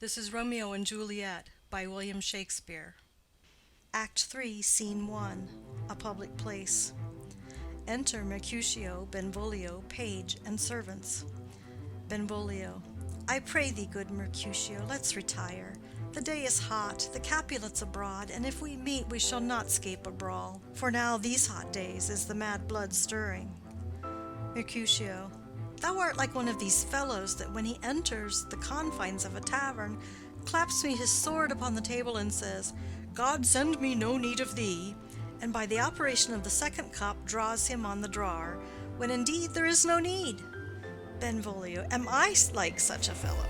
This is Romeo and Juliet by William Shakespeare. Act 3, Scene 1, a public place. Enter Mercutio, Benvolio, page, and servants. Benvolio. I pray thee, good Mercutio, let's retire. The day is hot, the Capulets abroad, and if we meet we shall not scape a brawl. For now these hot days is the mad blood stirring. Mercutio. Thou art like one of these fellows that when he enters the confines of a tavern, claps me his sword upon the table and says, God send me no need of thee, and by the operation of the second cup draws him on the drawer, when indeed there is no need. Benvolio. Am I like such a fellow?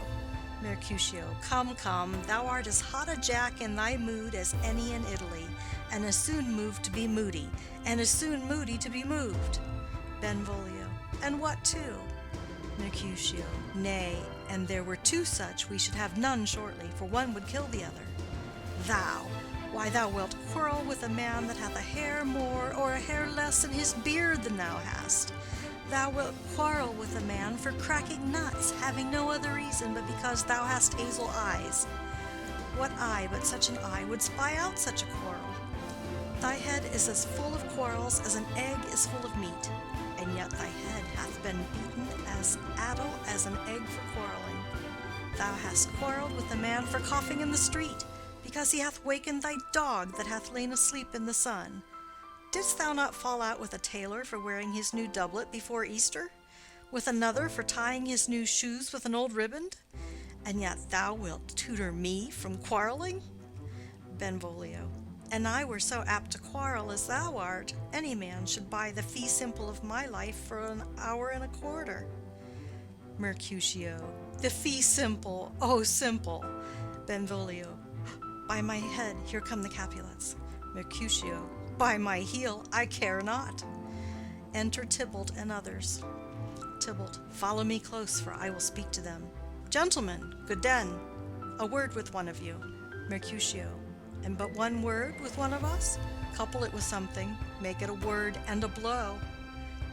Mercutio. Come, come, thou art as hot a jack in thy mood as any in Italy, and as soon moved to be moody, and as soon moody to be moved. Benvolio. And what too? Mercutio. Nay, and there were two such, we should have none shortly, for one would kill the other. Thou, why thou wilt quarrel with a man that hath a hair more or a hair less in his beard than thou hast. Thou wilt quarrel with a man for cracking nuts, having no other reason but because thou hast hazel eyes. What eye but such an eye would spy out such a quarrel? Thy head is as full of quarrels as an egg is full of meat, and yet thy head hath been beaten as addle as an egg for quarreling. Thou hast quarrelled with a man for coughing in the street, because he hath wakened thy dog that hath lain asleep in the sun. Didst thou not fall out with a tailor for wearing his new doublet before Easter, with another for tying his new shoes with an old riband? And yet thou wilt tutor me from quarreling? Benvolio. And I were so apt to quarrel as thou art, any man should buy the fee simple of my life for an hour and a quarter. Mercutio. The fee simple, oh simple! Benvolio. By my head, here come the Capulets. Mercutio. By my heel, I care not. Enter Tybalt and others. Tybalt. Follow me close, for I will speak to them. Gentlemen, good den. A word with one of you. Mercutio. And but one word with one of us? Couple it with something, make it a word and a blow.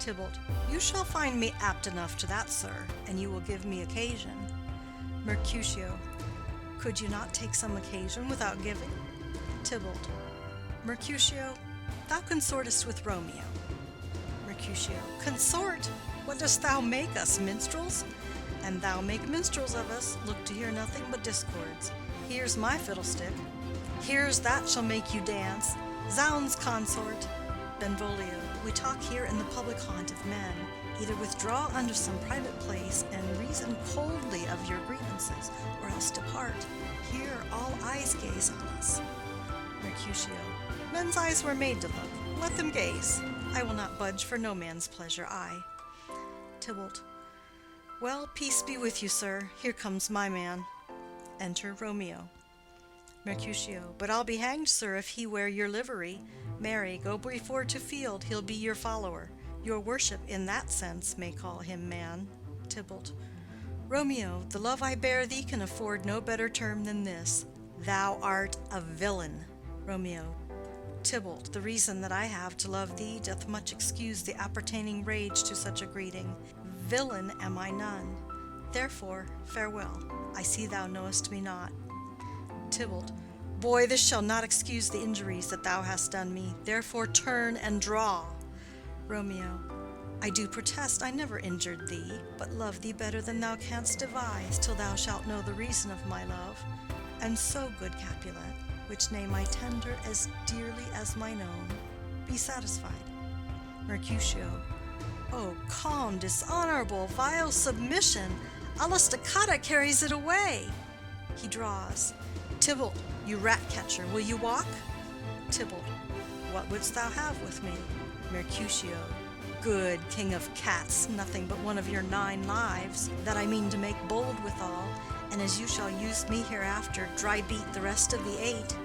Tybalt. You shall find me apt enough to that, sir, and you will give me occasion. Mercutio. Could you not take some occasion without giving? Tybalt. Mercutio, thou consortest with Romeo. Mercutio. Consort? What dost thou make us, minstrels? And thou make minstrels of us, look to hear nothing but discords. Here's my fiddlestick. Here's that shall make you dance. Zounds, consort! Benvolio. We talk here in the public haunt of men. Either withdraw unto some private place and reason coldly of your grievances, or else depart. Here all eyes gaze on us. Mercutio. Men's eyes were made to look. Let them gaze. I will not budge for no man's pleasure, I. Tybalt. Well, peace be with you, sir. Here comes my man. Enter Romeo. Mercutio. But I'll be hanged, sir, if he wear your livery. Marry, go before to field, he'll be your follower. Your worship in that sense may call him man. Tybalt. Romeo, the love I bear thee can afford no better term than this. Thou art a villain. Romeo. Tybalt, the reason that I have to love thee doth much excuse the appertaining rage to such a greeting. Villain am I none. Therefore, farewell. I see thou knowest me not. Tybalt. Boy, this shall not excuse the injuries that thou hast done me. Therefore turn and draw. Romeo. I do protest I never injured thee, but love thee better than thou canst devise, till thou shalt know the reason of my love. And so, good Capulet, which name I tender as dearly as mine own, be satisfied. Mercutio. Oh, calm, dishonorable, vile submission! Alla stoccata carries it away. He draws. Tybalt, you rat-catcher, will you walk? Tybalt. What wouldst thou have with me? Mercutio. Good king of cats, nothing but one of your 9 lives, that I mean to make bold withal, and as you shall use me hereafter, dry beat the rest of the 8.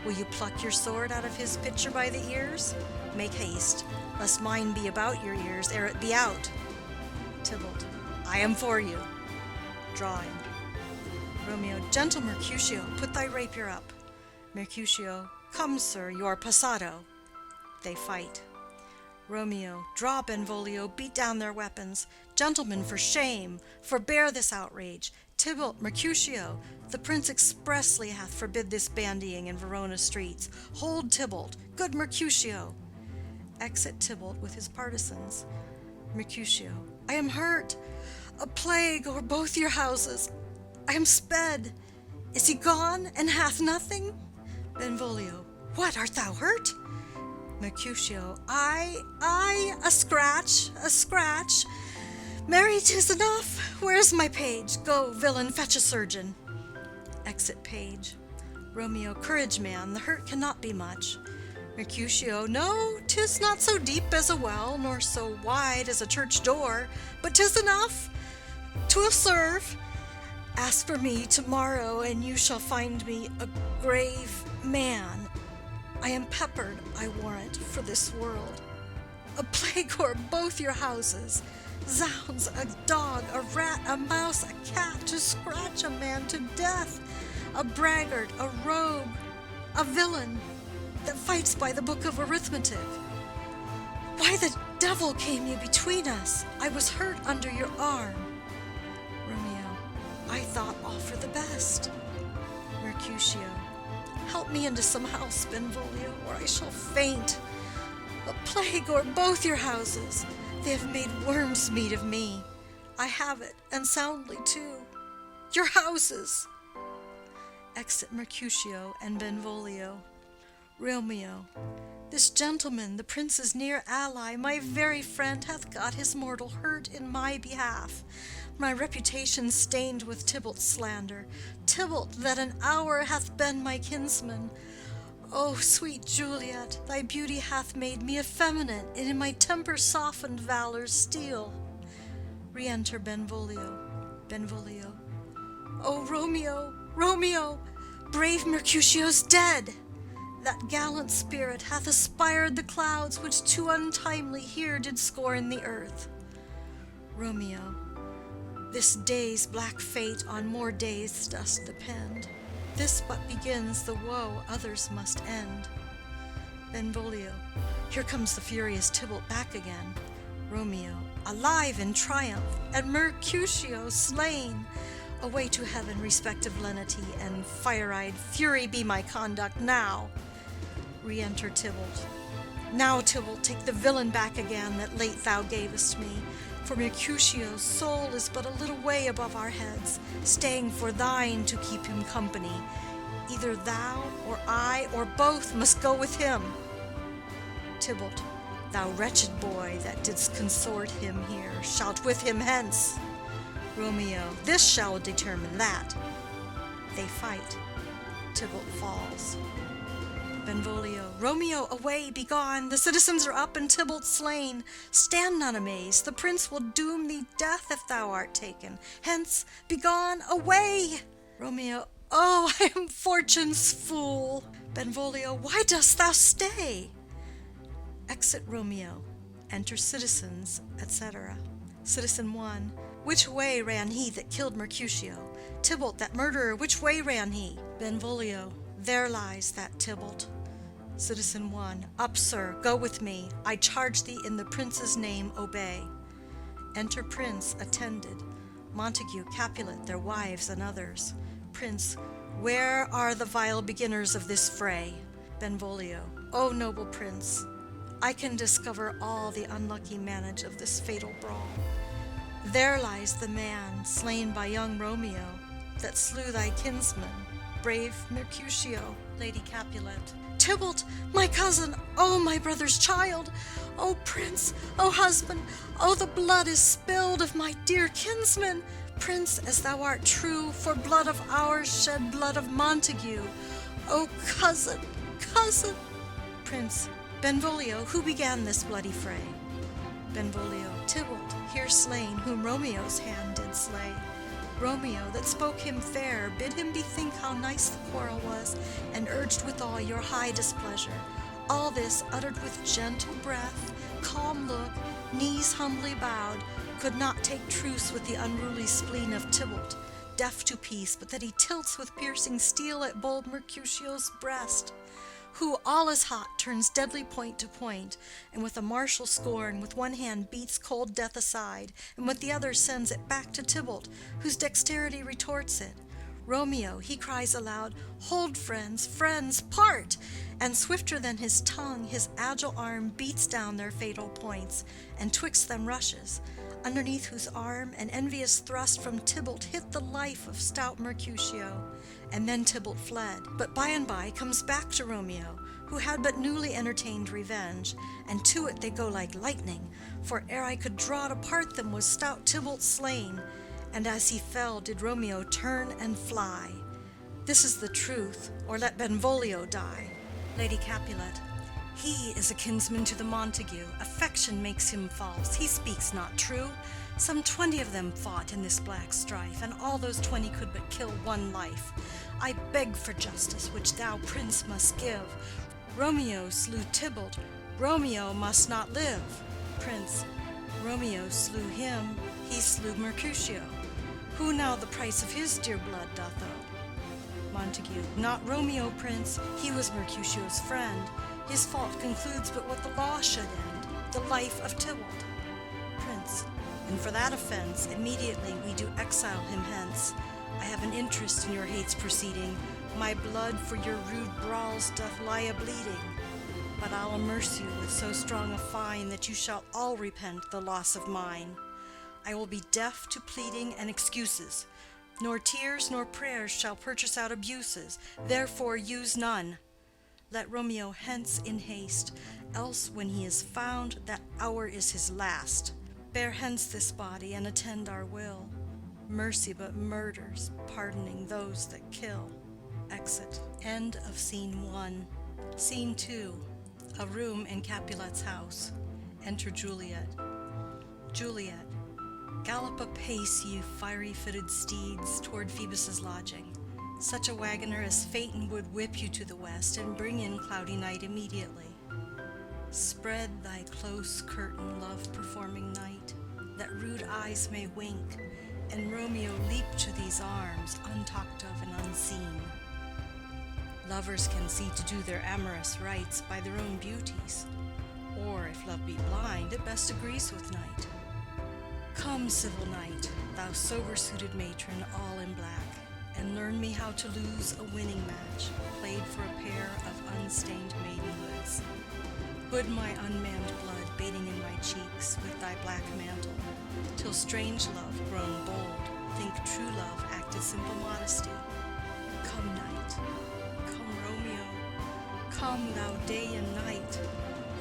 Will you pluck your sword out of his pitcher by the ears? Make haste, lest mine be about your ears ere it be out. Tybalt. I am for you. Drawing. Romeo. Gentle Mercutio, put thy rapier up. Mercutio. Come, sir, you are passato. They fight. Romeo. Draw, Benvolio, beat down their weapons. Gentlemen, for shame, forbear this outrage. Tybalt, Mercutio, the prince expressly hath forbid this bandying in Verona streets. Hold Tybalt, good Mercutio. Exit Tybalt with his partisans. Mercutio, I am hurt. A plague o'er both your houses. I am sped. Is he gone, and hath nothing? Benvolio, what, art thou hurt? Mercutio, I, a scratch. Marry, 'tis enough. Where's my page? Go, villain, fetch a surgeon. Exit page. Romeo, courage, man, the hurt cannot be much. Mercutio, no, 'tis not so deep as a well, nor so wide as a church door, but 'tis enough. 'Twill serve. Ask for me tomorrow, and you shall find me a grave man. I am peppered, I warrant, for this world. A plague o'er both your houses. Zounds, a dog, a rat, a mouse, a cat, to scratch a man to death. A braggart, a rogue, a villain that fights by the book of arithmetic. Why the devil came you between us? I was hurt under your arm. Romeo, I thought all for the best. Mercutio, help me into some house, Benvolio, or I shall faint. A plague o'er both your houses. They have made worm's meat of me. I have it, and soundly too. Your houses. Exit Mercutio and Benvolio. Romeo, this gentleman, the prince's near ally, my very friend, hath got his mortal hurt in my behalf. My reputation stained with Tybalt's slander. Tybalt, that an hour hath been my kinsman. O sweet Juliet, thy beauty hath made me effeminate, and in my temper softened valor's steel. Re-enter Benvolio. Benvolio, O Romeo, Romeo, brave Mercutio's dead. That gallant spirit hath aspired the clouds, which too untimely here did scorn the earth. Romeo, this day's black fate on more days doth depend. This but begins the woe others must end. Benvolio, here comes the furious Tybalt back again. Romeo, alive in triumph, and Mercutio slain. Away to heaven, respective lenity, and fire-eyed fury be my conduct now. Re-enter Tybalt. Now, Tybalt, take the villain back again that late thou gavest me. For Mercutio's soul is but a little way above our heads, staying for thine to keep him company. Either thou, or I, or both must go with him. Tybalt, thou wretched boy that didst consort him here, shalt with him hence. Romeo, this shall determine that. They fight. Tybalt falls. Benvolio, Romeo, away, begone. The citizens are up, and Tybalt slain. Stand not amazed. The prince will doom thee death if thou art taken. Hence, begone, away. Romeo, oh, I am fortune's fool. Benvolio, why dost thou stay? Exit Romeo. Enter citizens, etc. Citizen 1, which way ran he that killed Mercutio? Tybalt, that murderer, which way ran he? Benvolio, there lies that Tybalt. Citizen 1, up, sir, go with me. I charge thee in the prince's name, obey. Enter prince, attended. Montague, Capulet, their wives, and others. Prince, where are the vile beginners of this fray? Benvolio, O noble prince, I can discover all the unlucky manage of this fatal brawl. There lies the man slain by young Romeo, that slew thy kinsman, brave Mercutio. Lady Capulet, Tybalt, my cousin, O my brother's child, O prince, O husband, O the blood is spilled of my dear kinsman. Prince, as thou art true, for blood of ours shed blood of Montague. O cousin, cousin. Prince, Benvolio, who began this bloody fray? Benvolio, Tybalt, here slain, whom Romeo's hand did slay. Romeo, that spoke him fair, bid him bethink how nice the quarrel was, and urged withal your high displeasure. All this uttered with gentle breath, calm look, knees humbly bowed, could not take truce with the unruly spleen of Tybalt, deaf to peace, but that he tilts with piercing steel at bold Mercutio's breast. who, all is hot, turns deadly point to point, and with a martial scorn, with one hand beats cold death aside, and with the other sends it back to Tybalt, whose dexterity retorts it. Romeo, he cries aloud, "Hold, friends, friends, part!" And swifter than his tongue, his agile arm beats down their fatal points, and twixt them rushes, underneath whose arm an envious thrust from Tybalt hit the life of stout Mercutio. And then Tybalt fled, but by and by comes back to Romeo, who had but newly entertained revenge, and to it they go like lightning, for ere I could draw to part them was stout Tybalt slain, and as he fell did Romeo turn and fly. This is the truth, or let Benvolio die. Lady Capulet. He is a kinsman to the Montague. Affection makes him false. He speaks not true. Some 20 of them fought in this black strife, and all those 20 could but kill one life. I beg for justice, which thou, prince, must give. Romeo slew Tybalt. Romeo must not live. Prince. Romeo slew him. He slew Mercutio. Who now the price of his dear blood doth owe? Montague. Not Romeo, prince. He was Mercutio's friend. His fault concludes but what the law should end, the life of Tybalt. Prince. And for that offense immediately we do exile him hence. I have an interest in your hate's proceeding. My blood for your rude brawls doth lie a-bleeding. But I'll amerce you with so strong a fine that you shall all repent the loss of mine. I will be deaf to pleading and excuses. Nor tears nor prayers shall purchase out abuses. Therefore use none. Let Romeo hence in haste, else when he is found, that hour is his last. Bear hence this body and attend our will. Mercy but murders, pardoning those that kill. Exit. End of Scene 1. Scene 2. A room in Capulet's house. Enter Juliet. Juliet. Gallop apace, ye fiery-footed steeds, toward Phoebus's lodging. Such a wagoner as Phaeton would whip you to the west, and bring in cloudy night immediately. Spread thy close curtain, love-performing night, that rude eyes may wink, and Romeo leap to these arms, untalked of and unseen. Lovers can see to do their amorous rites by their own beauties, or if love be blind, it best agrees with night. Come, civil knight, thou sober-suited matron, all in black, and learn me how to lose a winning match, played for a pair of unstained maidenhoods. Hood my unmanned blood bathing in my cheeks with thy black mantle, till strange love, grown bold, think true love acted simple modesty. Come, night, come, Romeo, come, thou day and night,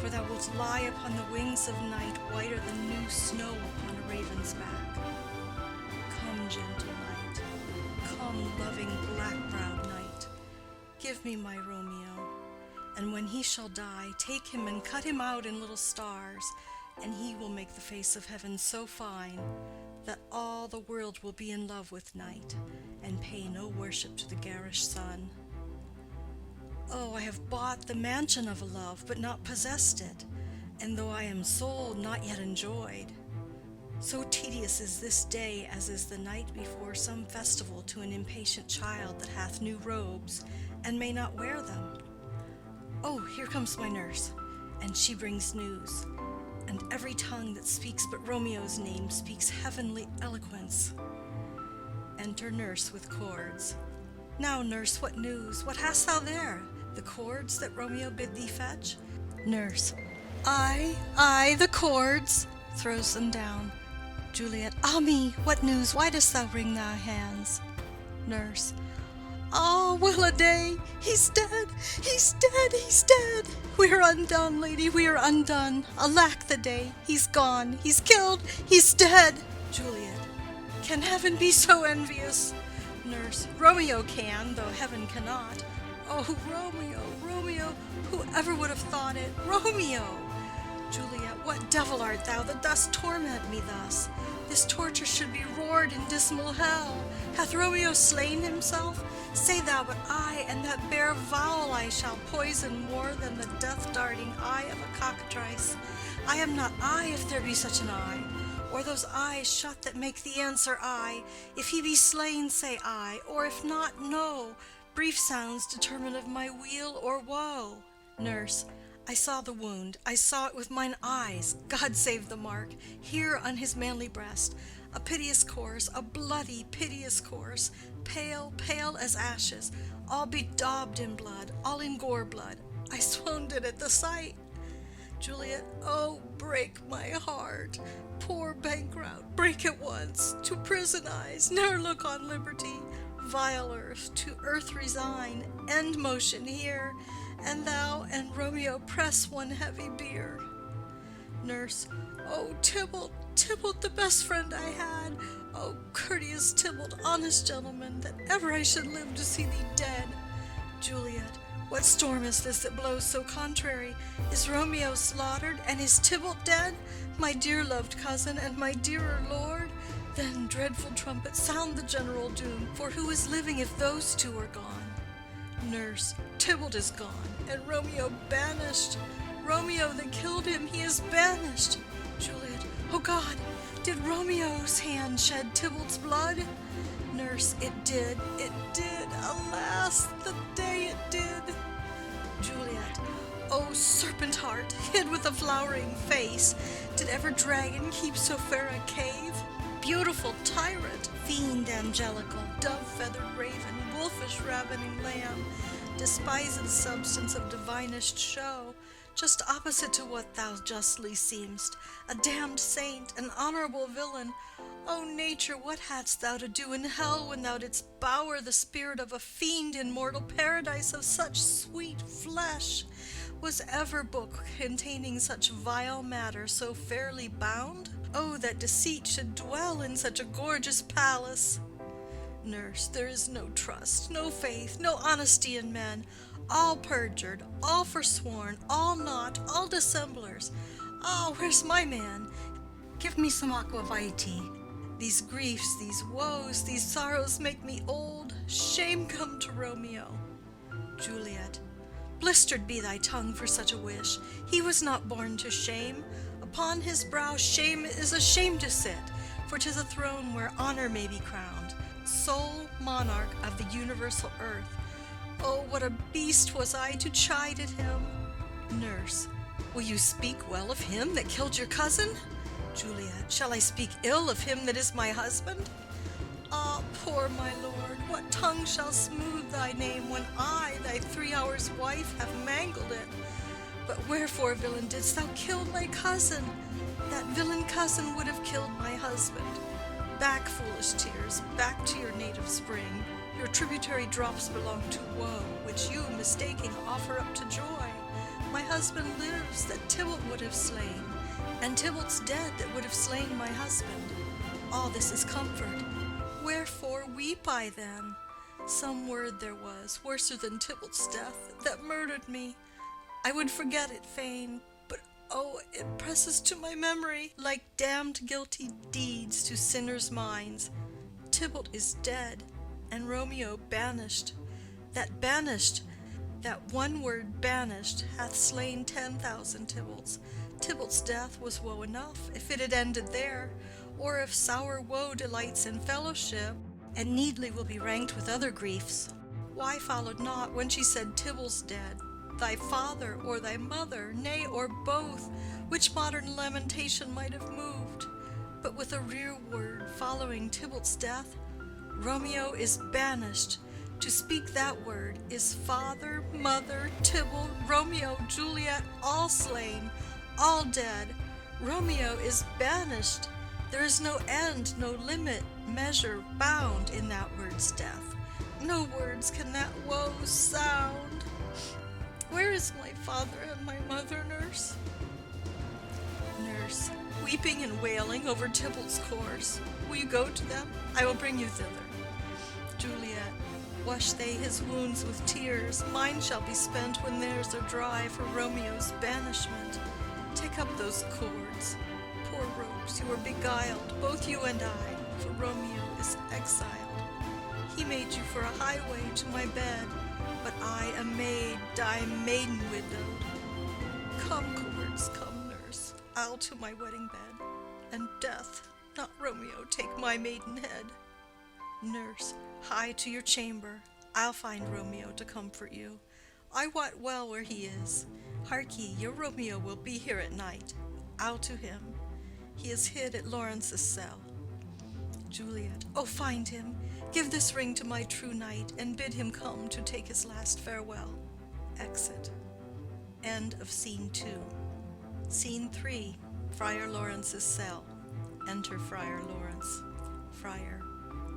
for thou wilt lie upon the wings of night whiter than new snow upon a raven's back. Come, gentle night, come, loving black-browed night, give me my Romeo, and when he shall die, take him and cut him out in little stars, and he will make the face of heaven so fine that all the world will be in love with night, and pay no worship to the garish sun. Oh, I have bought the mansion of a love, but not possessed it, and though I am sold, not yet enjoyed. So tedious is this day as is the night before some festival to an impatient child that hath new robes, and may not wear them. Oh, here comes my nurse, and she brings news, and every tongue that speaks but Romeo's name speaks heavenly eloquence. Enter nurse with cords. Now, nurse, what news? What hast thou there? The cords that Romeo bid thee fetch? Nurse. Aye, the cords. Throws them down. Juliet. Ah me, what news? Why dost thou wring thy hands? Nurse. Ah, well a day! He's dead! He's dead! He's dead! We are undone, lady, we are undone. Alack the day! He's gone! He's killed! He's dead! Juliet. Can heaven be so envious? Nurse. Romeo can, though heaven cannot. Oh, Romeo, Romeo, whoever would have thought it? Romeo! Juliet. What devil art thou that dost torment me thus? This torture should be roared in dismal hell. Hath Romeo slain himself? Say thou but I, and that bare vowel I shall poison more than the death-darting eye of a cockatrice. I am not I, if there be such an eye, or those eyes shut that make the answer I. If he be slain, say I, or if not, no. Brief sounds determine of my weal or woe. Nurse. I saw the wound, I saw it with mine eyes. God save the mark, here on his manly breast. A piteous course, a bloody, piteous course, pale, pale as ashes, all bedaubed in blood, all in gore blood. I swounded at the sight. Juliet, oh, break my heart. Poor bankrout, break it once. To prison eyes, ne'er look on liberty. Vile earth, to earth resign, end motion here, and thou and Romeo press one heavy bier. Nurse, oh, Tybalt, Tybalt, the best friend I had. Oh, courteous Tybalt, honest gentleman, that ever I should live to see thee dead. Juliet, what storm is this that blows so contrary? Is Romeo slaughtered, and is Tybalt dead? My dear loved cousin, and my dearer lord? Then, dreadful trumpet, sound the general doom, for who is living if those two are gone? Nurse, Tybalt is gone, and Romeo banished. Romeo that killed him, he is banished. Juliet, oh God, did Romeo's hand shed Tybalt's blood? Nurse, it did, alas, the day it did. Juliet, oh serpent heart, hid with a flowering face, did ever dragon keep so fair a cave? Beautiful tyrant, fiend angelical, dove-feathered raven, wolfish ravening lamb, despised substance of divinest show, just opposite to what thou justly seemst, a damned saint, an honorable villain. O nature, what hadst thou to do in hell when thou didst bower the spirit of a fiend in mortal paradise of such sweet flesh? Was ever book containing such vile matter so fairly bound? Oh, that deceit should dwell in such a gorgeous palace! Nurse, there is no trust, no faith, no honesty in men, all perjured, all forsworn, all naught, all dissemblers. Ah, where's my man? Give me some aqua vitae. These griefs, these woes, these sorrows make me old. Shame come to Romeo. Juliet, blistered be thy tongue for such a wish. He was not born to shame. Upon his brow shame is ashamed to sit, for 'tis a throne where honor may be crowned, sole monarch of the universal earth. Oh, what a beast was I to chide at him! Nurse, will you speak well of him that killed your cousin? Juliet, shall I speak ill of him that is my husband? Ah, poor my lord, what tongue shall smooth thy name when I, thy 3 hours wife, have mangled it? But wherefore, villain, didst thou kill my cousin? That villain cousin would have killed my husband. Back, foolish tears, back to your native spring. Your tributary drops belong to woe, which you, mistaking, offer up to joy. My husband lives that Tybalt would have slain, and Tybalt's dead that would have slain my husband. All this is comfort. Wherefore weep I then? Some word there was, worser than Tybalt's death, that murdered me. I would forget it fain, but oh, it presses to my memory like damned guilty deeds to sinners' minds. Tybalt is dead, and Romeo banished. That one word banished hath slain 10,000 Tybalts. Tybalt's death was woe enough, if it had ended there, or if sour woe delights in fellowship, and needly will be ranked with other griefs. Why followed not, when she said Tybalt's dead, thy father or thy mother, nay, or both, which modern lamentation might have moved? But with a rear word following Tybalt's death, Romeo is banished. To speak that word is father, mother, Tybalt, Romeo, Juliet, all slain, all dead. Romeo is banished. There is no end, no limit, measure, bound in that word's death. No words can that woe sound. Where is my father and my mother, nurse? Nurse, weeping and wailing over Tybalt's corse. Will you go to them? I will bring you thither. Juliet, wash they his wounds with tears. Mine shall be spent when theirs are dry for Romeo's banishment. Take up those cords. Poor ropes, you are beguiled, both you and I, for Romeo is exiled. He made you for a highway to my bed, but I, a maid, die maiden widowed. Come, cords, come, nurse, I'll to my wedding bed, and death, not Romeo, take my maiden head. Nurse, hie to your chamber, I'll find Romeo to comfort you. I wot well where he is. Hark ye, your Romeo will be here at night. I'll to him. He is hid at Lawrence's cell. Juliet. Oh, find him. Give this ring to my true knight, and bid him come to take his last farewell. Exit. End of Scene 2. Scene 3. Friar Lawrence's cell. Enter Friar Lawrence. Friar.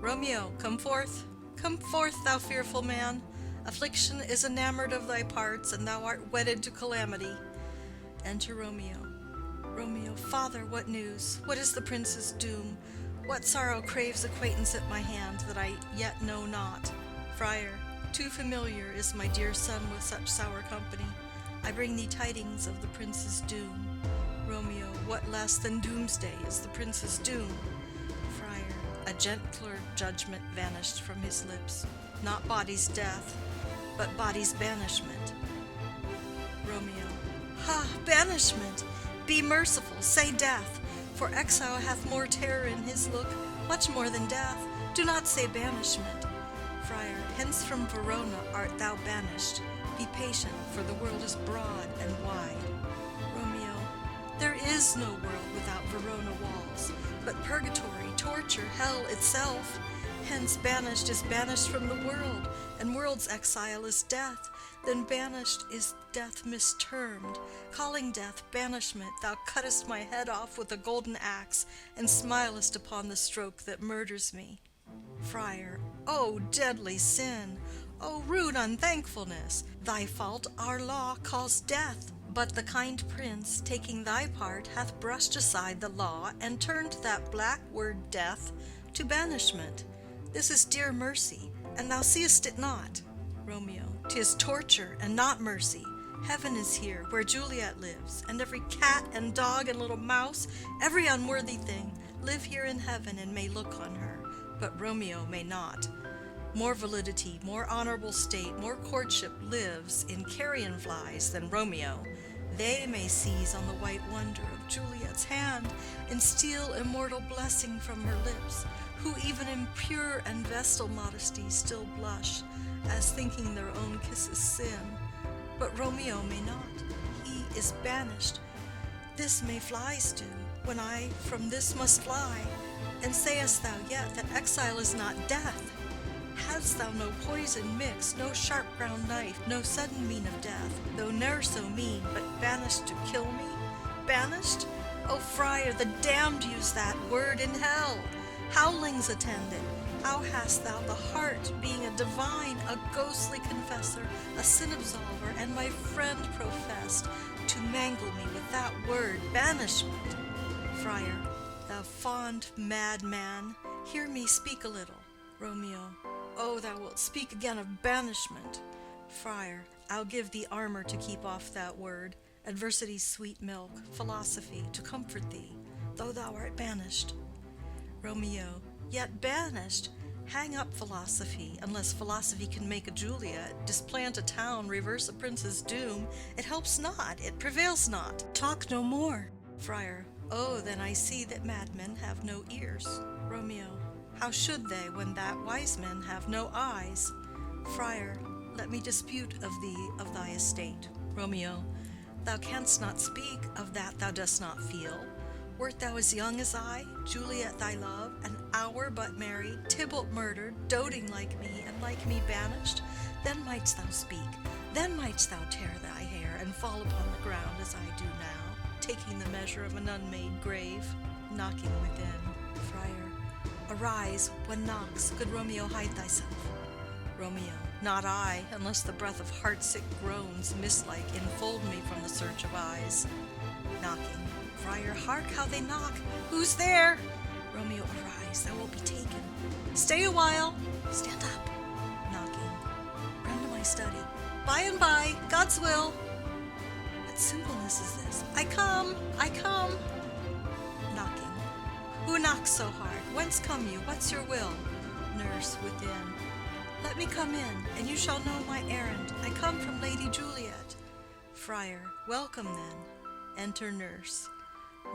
Romeo, come forth. Come forth, thou fearful man. Affliction is enamored of thy parts, and thou art wedded to calamity. Enter Romeo. Romeo. Father, what news? What is the prince's doom? What sorrow craves acquaintance at my hand that I yet know not? Friar. Too familiar is my dear son with such sour company. I bring thee tidings of the prince's doom. Romeo. What less than doomsday is the prince's doom? Friar. A gentler judgment vanished from his lips. Not body's death, but body's banishment. Romeo. Ha! Banishment! Be merciful, say death, for exile hath more terror in his look, much more than death. Do not say banishment. Friar. Hence from Verona art thou banished. Be patient, for the world is broad and wide. Romeo. There is no world without Verona walls, but purgatory, torture, hell itself. Hence banished is banished from the world, and world's exile is death. Then banished is death mistermed. Calling death banishment, thou cuttest my head off with a golden axe, and smilest upon the stroke that murders me. Friar. O deadly sin! O rude unthankfulness! Thy fault our law calls death. But the kind prince, taking thy part, hath brushed aside the law, and turned that black word death to banishment. This is dear mercy, and thou seest it not. Romeo. 'Tis torture and not mercy. Heaven is here, where Juliet lives, and every cat and dog and little mouse, every unworthy thing, live here in heaven and may look on her, but Romeo may not. More validity, more honorable state, more courtship lives in carrion flies than Romeo. They may seize on the white wonder of Juliet's hand, and steal immortal blessing from her lips, who even in pure and vestal modesty still blush, as thinking their own kisses sin. But Romeo may not. He is banished. This may flies do, when I from this must fly. And sayest thou yet that exile is not death? Hadst thou no poison mixed, no sharp ground knife, no sudden mean of death, though ne'er so mean, but banished to kill me? Banished? O friar, the damned use that word in hell. Howlings attend it. How hast thou the heart, being a divine, a ghostly confessor, a sin absolver, and my friend professed, to mangle me with that word banishment? Friar. Thou fond madman, hear me speak a little. Romeo. Oh, thou wilt speak again of banishment. Friar. I'll give thee armor to keep off that word, adversity's sweet milk, philosophy, to comfort thee, though thou art banished. Romeo. Yet banished? Hang up philosophy, unless philosophy can make a Juliet, displant a town, reverse a prince's doom. It helps not, it prevails not. Talk no more. Friar. Oh, then I see that madmen have no ears. Romeo. How should they, when that wise men have no eyes? Friar. Let me dispute of thee of thy estate. Romeo. Thou canst not speak of that thou dost not feel. Wert thou as young as I, Juliet thy love, an hour but married, Tybalt murdered, doting like me, and like me banished, then mightst thou speak, then mightst thou tear thy hair, and fall upon the ground as I do now, taking the measure of an unmade grave, knocking within. Friar. Arise, one knocks, good Romeo, hide thyself. Romeo. Not I, unless the breath of heartsick groans, mistlike, enfold me from the search of eyes. Knocking. Friar, hark how they knock. Who's there? Romeo, arise, thou wilt be taken. Stay a while. Stand up. Knocking. Run to my study. By and by, God's will. What singleness is this? I come, I come. Knocking. Who knocks so hard? Whence come you? What's your will? Nurse within. Let me come in, and you shall know my errand. I come from Lady Juliet. Friar. Welcome then. Enter nurse.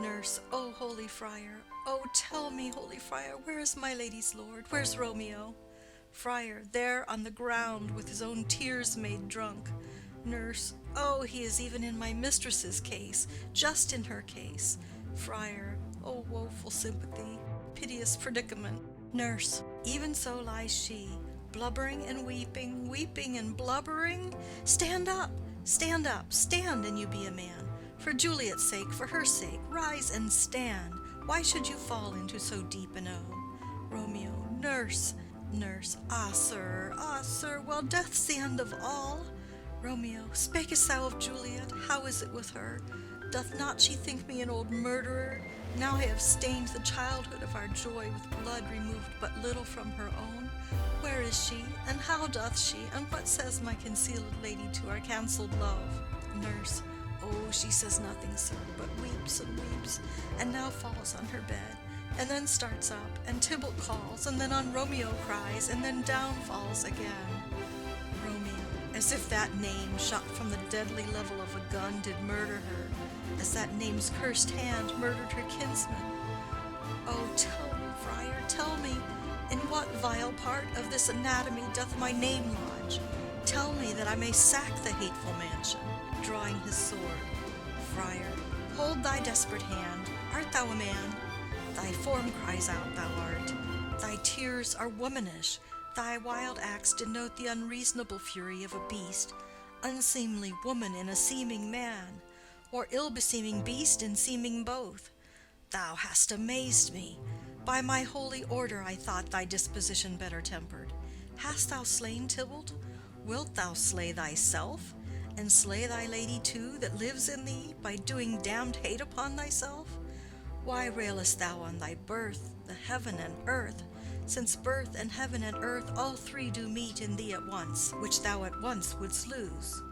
Nurse. Oh, holy friar. Oh, tell me, holy friar, where is my lady's lord? Where's Romeo? Friar, there on the ground, with his own tears made drunk. Nurse, oh, he is even in my mistress's case, just in her case. Friar, oh, woeful sympathy, piteous predicament. Nurse, even so lies she, blubbering and weeping, weeping and blubbering. Stand up, stand up, stand, and you be a man. For Juliet's sake, for her sake, rise and stand. Why should you fall into so deep an O? Romeo, nurse, nurse, ah, sir, well, death's the end of all. Romeo, spakest thou of Juliet? How is it with her? Doth not she think me an old murderer? Now I have stained the childhood of our joy with blood removed but little from her own. Where is she, and how doth she, and what says my concealed lady to our cancelled love? Nurse, oh, she says nothing, sir, but weeps and weeps, and now falls on her bed, and then starts up, and Tybalt calls, and then on Romeo cries, and then down falls again. Romeo, as if that name, shot from the deadly level of a gun, did murder her, as that name's cursed hand murdered her kinsman. Oh, tell me, friar, tell me, in what vile part of this anatomy doth my name lodge? Tell me that I may sack the hateful mansion, drawing his sword. Friar, hold thy desperate hand. Art thou a man? Thy form cries out thou art. Thy tears are womanish. Thy wild acts denote the unreasonable fury of a beast, unseemly woman in a seeming man, or ill-beseeming beast in seeming both. Thou hast amazed me. By my holy order I thought thy disposition better tempered. Hast thou slain Tybalt? Wilt thou slay thyself, and slay thy lady too that lives in thee, by doing damned hate upon thyself? Why railest thou on thy birth, the heaven and earth, since birth and heaven and earth all three do meet in thee at once, which thou at once wouldst lose?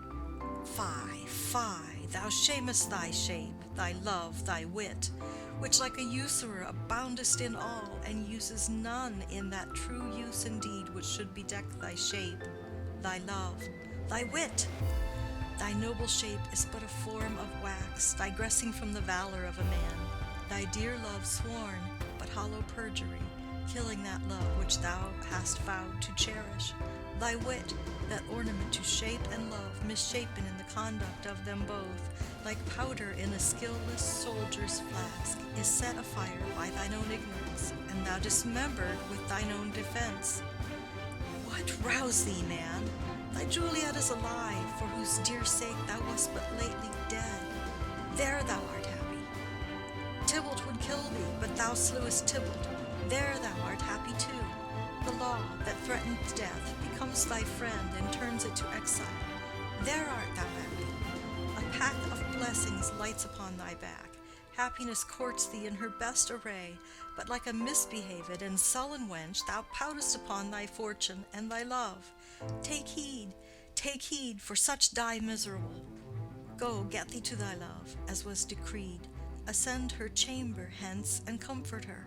Fie, fie, thou shamest thy shape, thy love, thy wit, which like a usurer aboundest in all, and uses none in that true use indeed which should bedeck thy shape, thy love, thy wit. Thy noble shape is but a form of wax, digressing from the valor of a man. Thy dear love sworn, but hollow perjury, killing that love which thou hast vowed to cherish. Thy wit, that ornament to shape and love, misshapen in the conduct of them both, like powder in a skilless soldier's flask, is set afire by thine own ignorance, and thou dismembered with thine own defense. What rouse thee, man? Thy Juliet is alive, for whose dear sake thou wast but lately dead. There thou art happy. Tybalt would kill thee, but thou slewest Tybalt. There thou art happy too. The law that threatened death becomes thy friend and turns it to exile. There art thou happy. A pack of blessings lights upon thy back. Happiness courts thee in her best array, but like a misbehaved and sullen wench thou poutest upon thy fortune and thy love. Take heed, for such die miserable. Go, get thee to thy love, as was decreed. Ascend her chamber hence, and comfort her.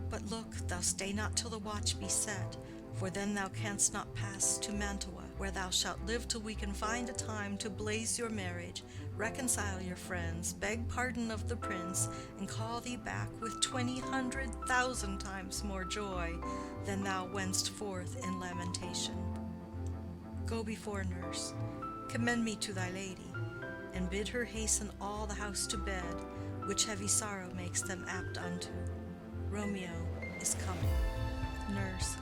But look, thou stay not till the watch be set, for then thou canst not pass to Mantua, where thou shalt live till we can find a time to blaze your marriage, reconcile your friends, beg pardon of the prince, and call thee back with 20,000 times more joy than thou wentst forth in lamentation. Go before, nurse, commend me to thy lady, and bid her hasten all the house to bed, which heavy sorrow makes them apt unto. Romeo is coming. Nurse,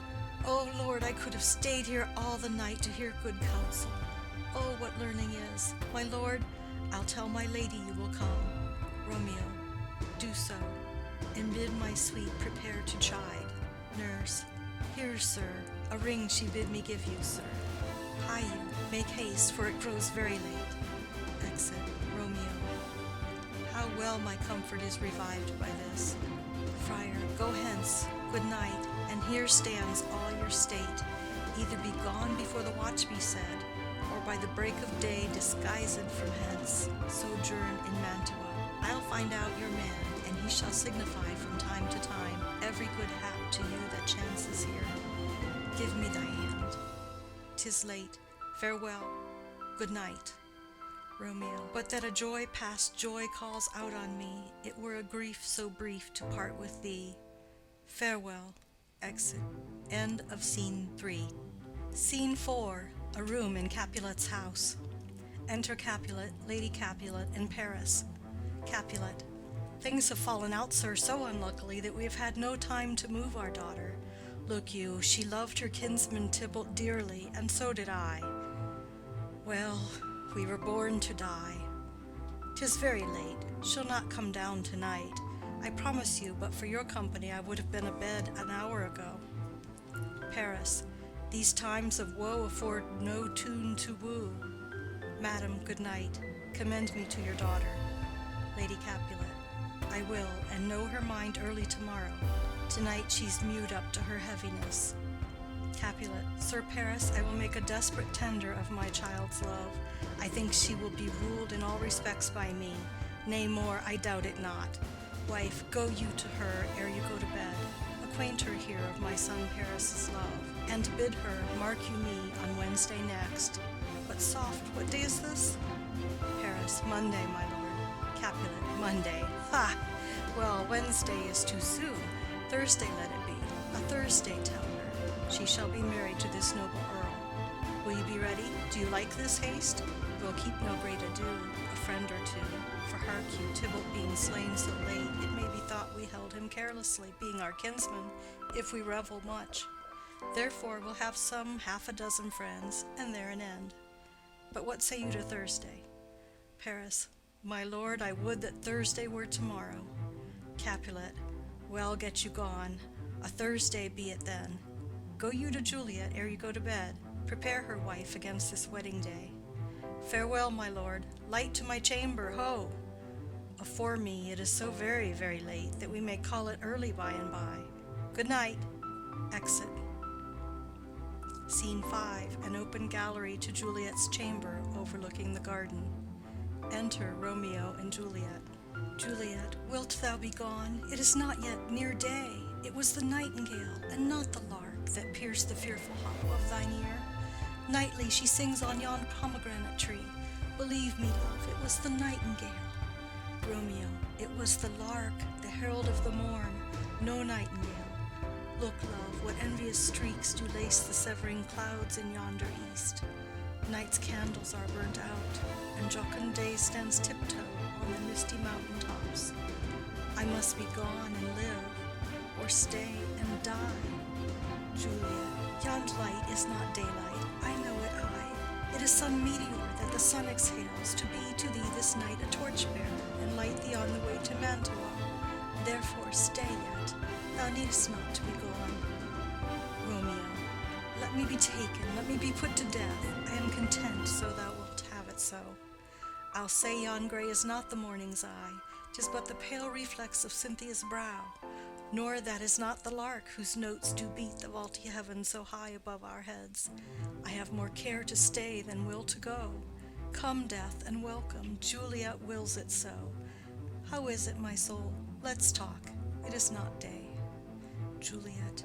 oh Lord, I could have stayed here all the night to hear good counsel. Oh, what learning is! My lord, I'll tell my lady you will come. Romeo, do so, and bid my sweet prepare to chide. Nurse, here, sir, a ring she bid me give you, sir. Hie you, make haste, for it grows very late. Exit, Romeo. How well my comfort is revived by this. Friar, go hence, good night, and here stands all your state. Either be gone before the watch be said, or by the break of day disguised from hence, sojourn in Mantua. I'll find out your man, and he shall signify from time to time every good hap to you that chances here. Give me thy hand. 'Tis late. Farewell. Good night. Romeo, but that a joy past joy calls out on me, it were a grief so brief to part with thee. Farewell. Exit. End of Scene 3. Scene 4. A room in Capulet's house. Enter Capulet, Lady Capulet, in Paris. Capulet. Things have fallen out, sir, so unluckily that we have had no time to move our daughter. Look you, she loved her kinsman Tybalt dearly, and so did I. Well, we were born to die. 'Tis very late. She'll not come down tonight. I promise you, but for your company I would have been abed an hour ago. Paris. These times of woe afford no tune to woo. Madam, good night. Commend me to your daughter. Lady Capulet. I will, and know her mind early tomorrow. Tonight she's mewed up to her heaviness. Capulet. Sir Paris, I will make a desperate tender of my child's love. I think she will be ruled in all respects by me. Nay more, I doubt it not. Wife, go you to her ere you go to bed. Acquaint her here of my son Paris's love, and bid her mark you me on Wednesday next. But soft, what day is this? Paris. Monday, my lord. Capulet. Monday. Ha! Well, Wednesday is too soon. Thursday let it be. A Thursday tell her. She shall be married to this noble earl. Will you be ready? Do you like this haste? We'll keep no great ado, a friend or two. For hark you, Tybalt being slain so late, it may be thought we held him carelessly, being our kinsman, if we revel much. Therefore we'll have some half a dozen friends, and there an end. But what say you to Thursday? Paris. My lord, I would that Thursday were tomorrow. Capulet. Well, get you gone. A Thursday be it then. Go you to Juliet ere you go to bed. Prepare her, wife, against this wedding day. Farewell, my lord. Light to my chamber, ho! Afore me, it is so very, very late that we may call it early by and by. Good night. Exit. Scene 5. An open gallery to Juliet's chamber overlooking the garden. Enter Romeo and Juliet. Juliet, wilt thou be gone? It is not yet near day. It was the nightingale, and not the lark, that pierced the fearful hollow of thine ear. Nightly she sings on yon pomegranate tree. Believe me, love, it was the nightingale. Romeo, it was the lark, the herald of the morn, no nightingale. Look, love, what envious streaks do lace the severing clouds in yonder east. Night's candles are burnt out, and jocund day stands tiptoe on the misty mountain tops. I must be gone and live, or stay and die. Juliet, yond light is not daylight, I know it I. It is some meteor that the sun exhales, to be to thee this night a torchbearer, and light thee on the way to Mantua. Therefore stay yet, thou needest not to be gone. Romeo, let me be taken, let me be put to death. I am content, so thou wilt have it so. I'll say yon grey is not the morning's eye, 'tis but the pale reflex of Cynthia's brow. Nor that is not the lark whose notes do beat the vaulty heaven so high above our heads. I have more care to stay than will to go. Come, death, and welcome. Juliet wills it so. How is it, my soul? Let's talk. It is not day. Juliet.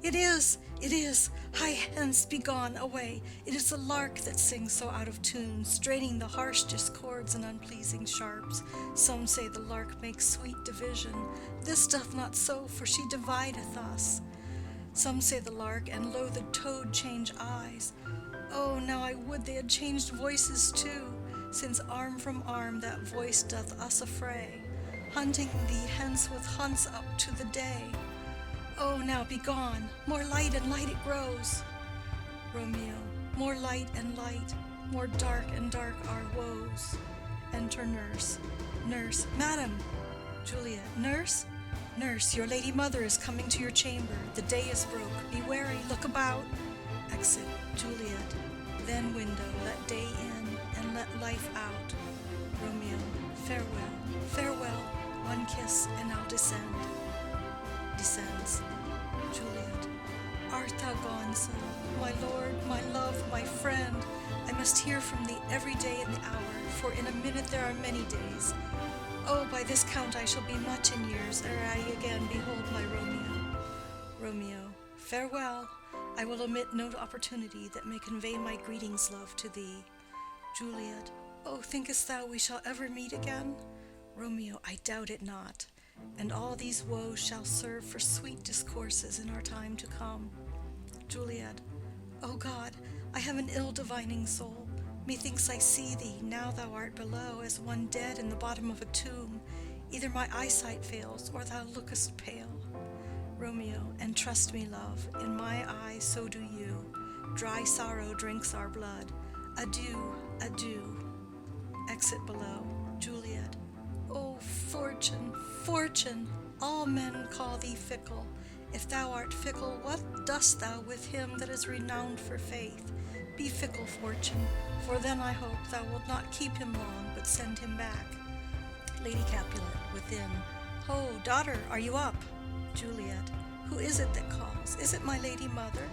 It is! It is! Hie hence, be gone, away! It is the lark that sings so out of tune, straining the harsh discords and unpleasing sharps. Some say the lark makes sweet division. This doth not so, for she divideth us. Some say the lark and lo the toad change eyes. Oh, now I would they had changed voices too, since arm from arm that voice doth us affray, hunting thee hence with hunts up to the day. Oh, now be gone, more light and light it grows. Romeo, more light and light, more dark and dark our woes. Enter nurse. Nurse, madam. Juliet, nurse? Nurse, your lady mother is coming to your chamber. The day is broke. Be wary, look about. Exit. Juliet. Then window, let day in, and let life out. Romeo, farewell, farewell. One kiss, and I'll descend. Descends. Juliet. Art thou gone, son? My lord, my love, my friend, I must hear from thee every day in the hour, for in a minute there are many days. Oh, by this count I shall be much in years ere I again behold my Romeo. Romeo. Farewell. I will omit no opportunity that may convey my greetings, love, to thee. Juliet. Oh, thinkest thou we shall ever meet again? Romeo. I doubt it not. and all these woes shall serve for sweet discourses in our time to come. Juliet. O God, I have an ill divining soul. Methinks I see thee, now thou art below, as one dead in the bottom of a tomb. Either my eyesight fails, or thou lookest pale. Romeo, and trust me, love, in my eye so do you. Dry sorrow drinks our blood. Adieu, adieu. Exit below. Juliet. O fortune, fortune, all men call thee fickle. If thou art fickle, what dost thou with him that is renowned for faith? Be fickle, fortune, for then I hope thou wilt not keep him long, but send him back. Lady Capulet within. Ho, daughter, are you up? Juliet. Who is it that calls? Is it my lady mother?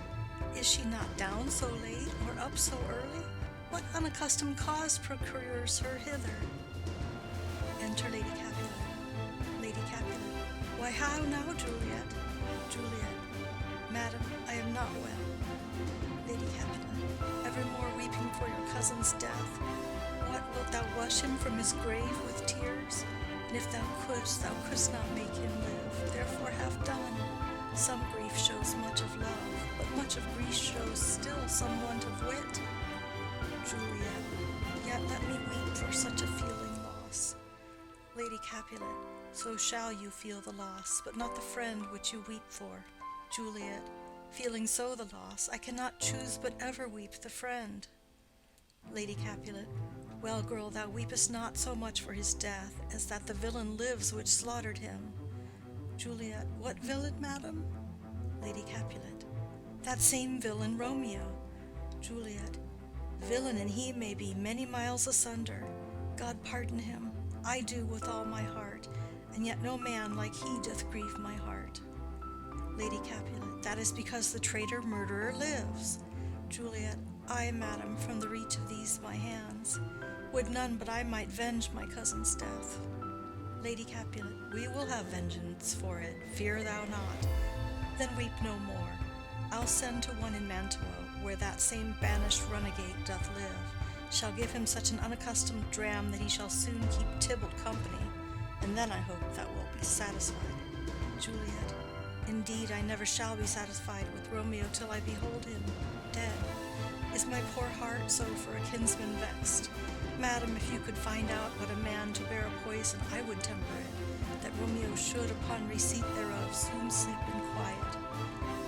Is she not down so late, or up so early? What unaccustomed cause procures her hither? Enter Lady Capulet. Lady Capulet. Why, how now, Juliet? Juliet. Madam, I am not well. Lady Capulet. Evermore weeping for your cousin's death. What, wilt thou wash him from his grave with tears? And if thou couldst not make him live. Therefore have done. Some grief shows much of love, but much of grief shows still some want of wit. Juliet. Yet let me weep for such a feeling loss. Lady Capulet. So shall you feel the loss, but not the friend which you weep for. Juliet. Feeling so the loss, I cannot choose but ever weep the friend. Lady Capulet. Well, girl, thou weepest not so much for his death, as that the villain lives which slaughtered him. Juliet. What villain, madam? Lady Capulet. That same villain Romeo. Juliet. Villain and he may be many miles asunder. God pardon him. I do with all my heart, and yet no man like he doth grieve my heart. Lady Capulet. That is because the traitor murderer lives. Juliet. Ay, madam, from the reach of these my hands. Would none but I might venge my cousin's death. Lady Capulet. We will have vengeance for it, fear thou not. Then weep no more. I'll send to one in Mantua, where that same banished runagate doth live, shall give him such an unaccustomed dram that he shall soon keep Tybalt company, and then I hope thou wilt be satisfied. Juliet. Indeed, I never shall be satisfied with Romeo till I behold him dead. Is my poor heart so for a kinsman vexed? Madam, if you could find out what a man to bear a poison, I would temper it, that Romeo should, upon receipt thereof, soon sleep in quiet.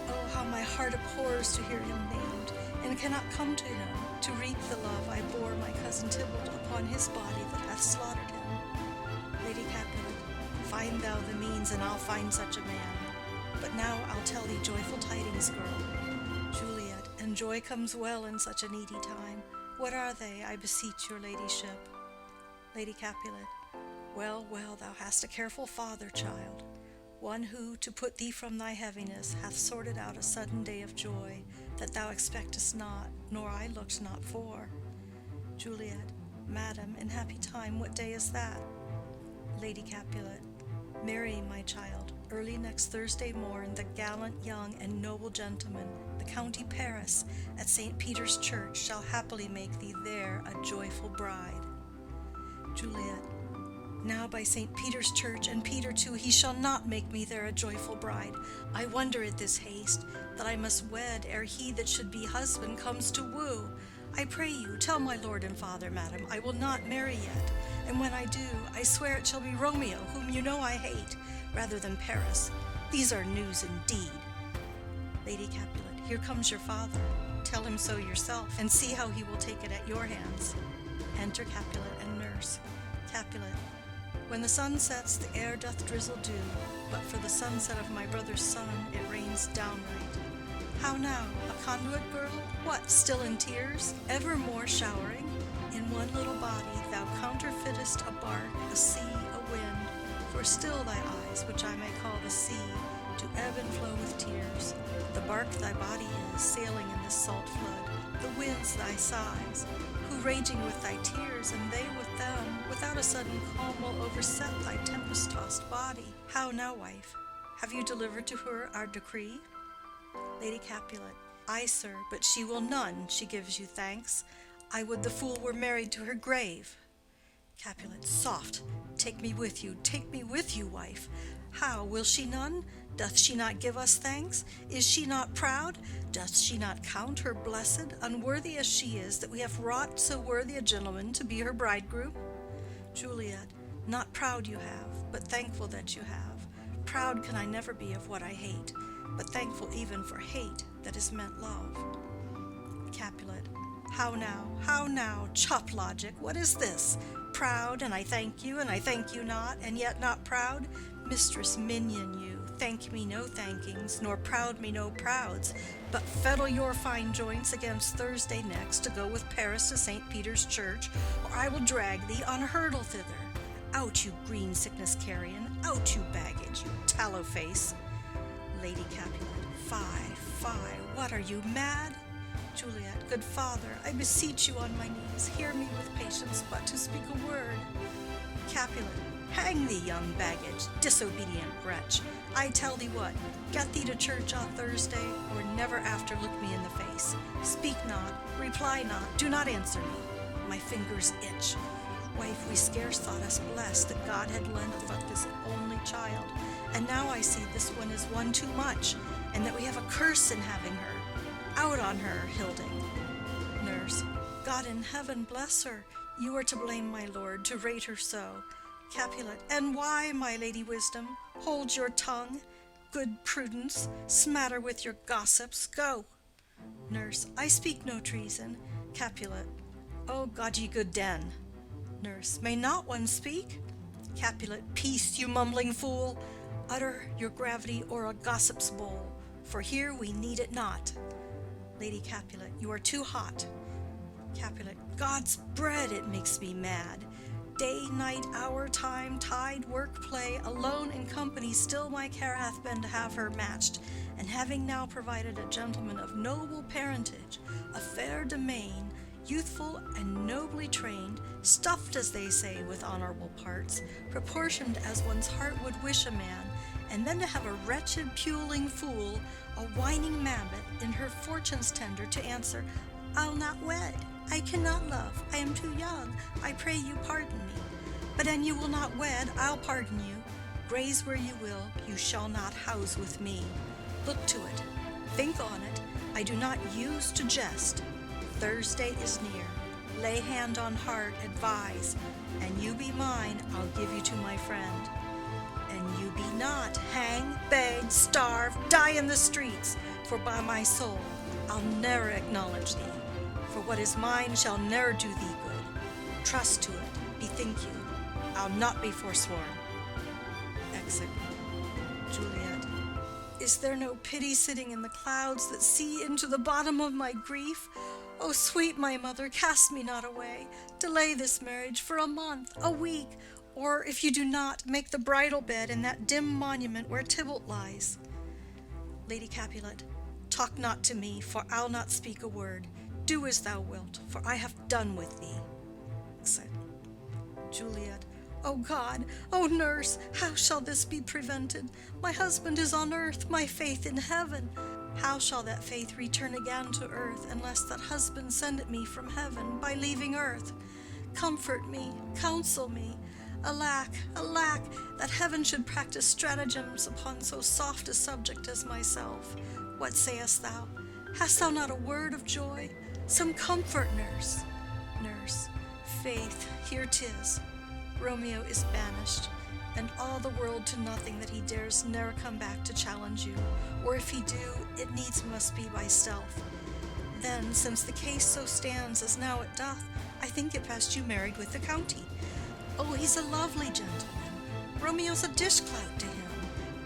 Oh, how my heart abhors to hear him named, and cannot come to him, to reap the love I bore my cousin Tybalt upon his body that hath slaughtered him. Lady Capulet. Find thou the means, and I'll find such a man. But now I'll tell thee joyful tidings, girl. Juliet. And joy comes well in such a needy time. What are they, I beseech your ladyship? Lady Capulet. Well, well, thou hast a careful father, child, one who, to put thee from thy heaviness, hath sorted out a sudden day of joy, that thou expectest not, nor I looked not for. Juliet. Madam, in happy time, what day is that? Lady Capulet. Marry, my child, early next Thursday morn, the gallant young and noble gentleman, the County Paris, at St. Peter's Church, shall happily make thee there a joyful bride. Juliet. Now by St. Peter's Church, and Peter too, he shall not make me there a joyful bride. I wonder at this haste, that I must wed ere he that should be husband comes to woo. I pray you, tell my lord and father, madam, I will not marry yet, and when I do, I swear it shall be Romeo, whom you know I hate, rather than Paris. These are news indeed. Lady Capulet. Here comes your father. Tell him so yourself, and see how he will take it at your hands. Enter Capulet and nurse. Capulet. When the sun sets, the air doth drizzle dew, but for the sunset of my brother's son, it rains downright. How now, a conduit girl? What, still in tears? Evermore showering? In one little body thou counterfeitest a bark, a sea, a wind, for still thy eyes, which I may call the sea, do ebb and flow with tears. The bark thy body is, sailing in this salt flood, the winds thy sighs, who raging with thy tears, and they with them, without a sudden calm will overset thy tempest-tossed body. How now, wife? Have you delivered to her our decree? Lady Capulet. Ay, sir, but she will none, she gives you thanks. I would the fool were married to her grave. Capulet. Soft! Take me with you, wife. How, will she none? Doth she not give us thanks? Is she not proud? Doth she not count her blessed, unworthy as she is, that we have wrought so worthy a gentleman to be her bridegroom? Juliet. Not proud you have, but thankful that you have. Proud can I never be of what I hate, but thankful even for hate that is meant love. Capulet. How now, chop logic, what is this? Proud, and I thank you not, and yet not proud? Mistress minion you, thank me no thankings, nor proud me no prouds, but fettle your fine joints against Thursday next to go with Paris to St. Peter's Church, or I will drag thee on a hurdle thither. Out, you green sickness carrion, out, you baggage, you tallow face. Lady Capulet. Fie, what are you, mad? Juliet. Good father, I beseech you on my knees, hear me with patience, but to speak a word. Capulet. Hang thee, young baggage, disobedient wretch. I tell thee what, get thee to church on Thursday, or never after look me in the face. Speak not, reply not, do not answer me. My fingers itch. Wife, we scarce thought us blessed that God had lent us this only child, and now I see this one is one too much, and that we have a curse in having her. Out on her, Hilding. Nurse. God in heaven bless her. You are to blame, my lord, to rate her so. Capulet. And why, my lady Wisdom? Hold your tongue. Good Prudence, smatter with your gossips. Go. Nurse. I speak no treason. Capulet. Oh, God ye good den. Nurse. May not one speak? Capulet. Peace, you mumbling fool. Utter your gravity or a gossip's bowl, for here we need it not. Lady Capulet. You are too hot. Capulet. God's bread, it makes me mad. Day, night, hour, time, tide, work, play, alone in company, still my care hath been to have her matched, and having now provided a gentleman of noble parentage, a fair domain, youthful and nobly trained, stuffed, as they say, with honorable parts, proportioned as one's heart would wish a man, and then to have a wretched puling fool, a whining mammet, in her fortune's tender, to answer, I'll not wed, I cannot love, I am too young, I pray you pardon me. But an you will not wed, I'll pardon you. Graze where you will, you shall not house with me. Look to it, think on it, I do not use to jest. Thursday is near, lay hand on heart, advise, and you be mine, I'll give you to my friend. And you be not, hang, beg, starve, die in the streets, for by my soul, I'll ne'er acknowledge thee. For what is mine shall ne'er do thee good. Trust to it, bethink you, I'll not be forsworn. Exit. Juliet. Is there no pity sitting in the clouds that see into the bottom of my grief? O sweet my mother, cast me not away. Delay this marriage for a month, a week, or if you do not, make the bridal bed in that dim monument where Tybalt lies. Lady Capulet. Talk not to me, for I'll not speak a word. Do as thou wilt, for I have done with thee. Exit. Juliet. O God, O nurse, how shall this be prevented? My husband is on earth, my faith in heaven. How shall that faith return again to earth, unless that husband send it me from heaven by leaving earth? Comfort me, counsel me. Alack, alack, that heaven should practice stratagems upon so soft a subject as myself. What sayest thou? Hast thou not a word of joy? Some comfort, nurse. Nurse. Faith, here 'tis. Romeo is banished, and all the world to nothing that he dares ne'er come back to challenge you, or if he do, it needs must be by stealth. Then, since the case so stands as now it doth, I think it best you married with the county. Oh, he's a lovely gentleman. Romeo's a dishclout to him.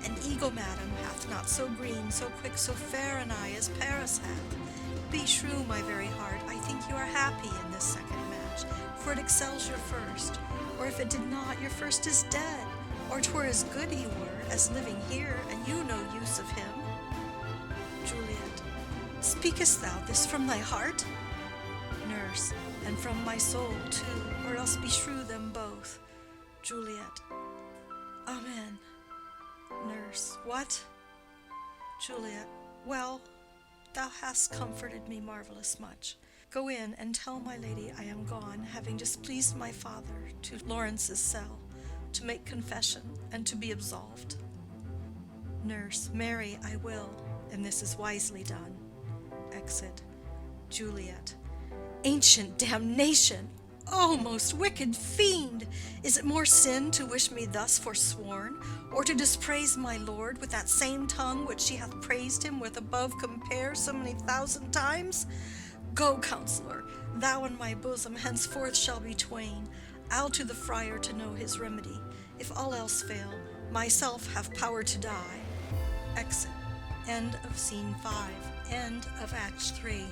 An eagle, madam, hath not so green, so quick, so fair an eye as Paris hath. Be shrew, my very heart, I think you are happy in this second match, for it excels your first. Or if it did not, your first is dead. Or 'twere as good he were as living here, and you no use of him. Juliet. Speakest thou this from thy heart? Nurse. And from my soul too, or else beshrew them both. Juliet. Amen. Nurse. What? Juliet. Well, thou hast comforted me marvelous much. Go in and tell my lady I am gone, having displeased my father, to Lawrence's cell, to make confession and to be absolved. Nurse. Marry, I will, and this is wisely done. Exit. Juliet. Ancient damnation! O most wicked fiend! Is it more sin to wish me thus forsworn, or to dispraise my lord with that same tongue which she hath praised him with above compare so many thousand times? Go, counselor, thou and my bosom henceforth shall be twain. I'll to the friar to know his remedy. If all else fail, myself have power to die. Exit. End of Scene 5. End of Act 3.